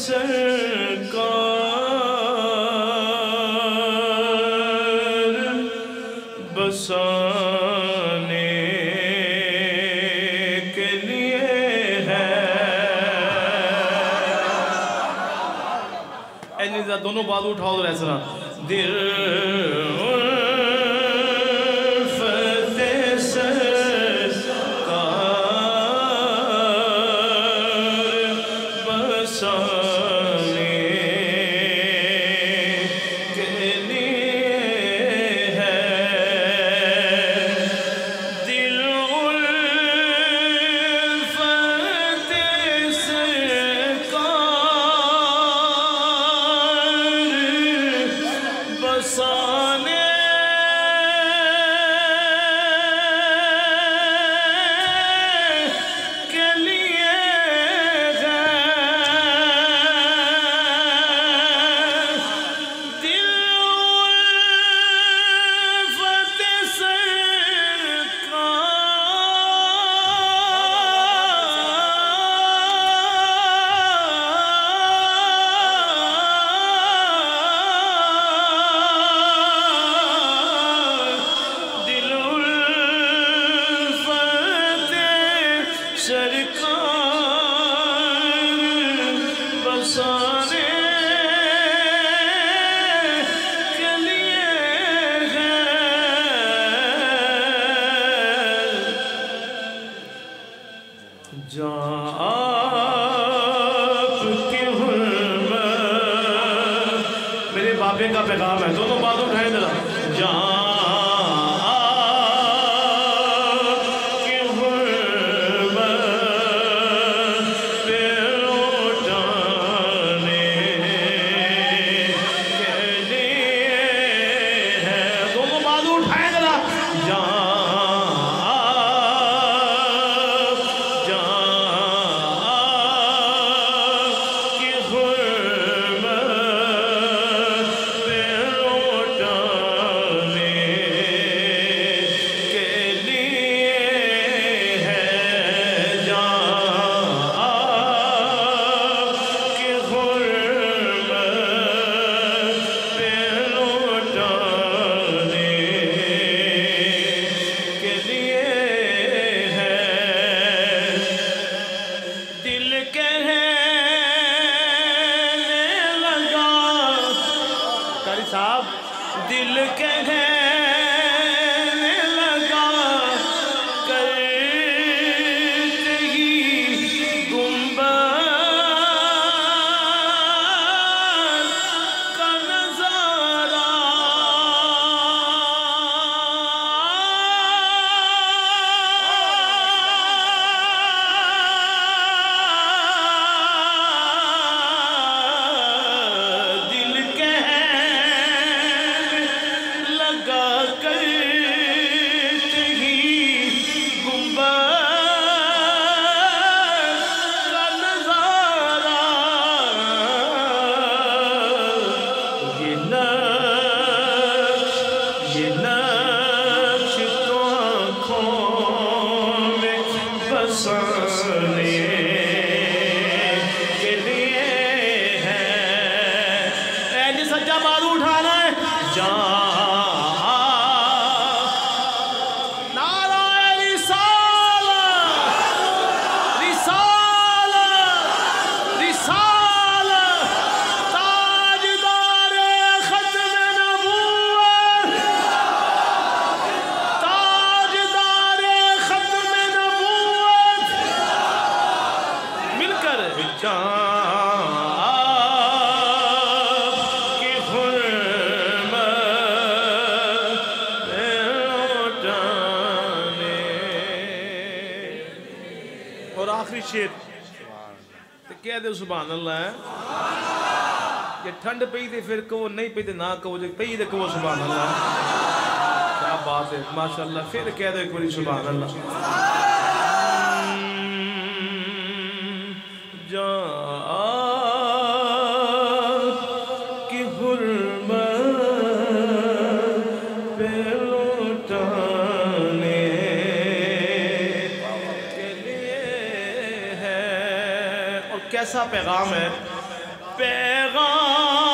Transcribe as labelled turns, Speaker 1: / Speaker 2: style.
Speaker 1: سرکار بسانے کے لیے ہے۔ ایسا دونوں بازو اٹھاؤ تو ایسا دل میرے بابے کا پیغام ہے، دونوں باتوں اٹھائیں ذرا جہاں دل کہنے لگا کرتے ہی گنبد کا نظارہ سچا بازو اٹھانا ہے نعرہ رسالت رسالت رسالت تاجدار ختم نبوت تاجدار ختم نبوت مل کر اور آخری شیر تو کہہ دے سبحان اللہ ہے یہ ٹھنڈ پئی تھی پھر کہو نہیں پئی تھی نہ کہو جو پئی تھی کہو سبحان اللہ کیا بات ہے ماشاءاللہ پھر کہہ دے ایک بڑی سبحان اللہ کی حرمت پہ لوٹانے کے لیے ہے اور کیسا پیغام ہے پیغام